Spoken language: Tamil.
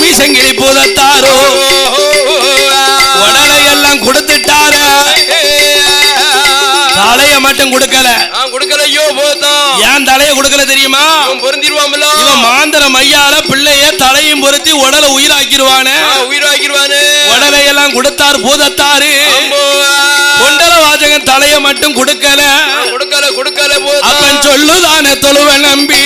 மீசங்கிரி பூதத்தாரோ உடலை எல்லாம் கொடுத்துட்டாரு, தலைய மட்டும் கொடுக்கல. ஏன் தலைய கொடுக்கல தெரியுமா? இவன் மாந்திர மையால பிள்ளைய தலையும் பொருத்தி உடலை உயிராக்கிடுவானு. உடலை எல்லாம் கொடுத்தார் பூதத்தாரு. கொண்டல வாசகன் தலைய மட்டும் கொடுக்கல. அப்பன் சொல்லுதானே தொழுவ நம்பி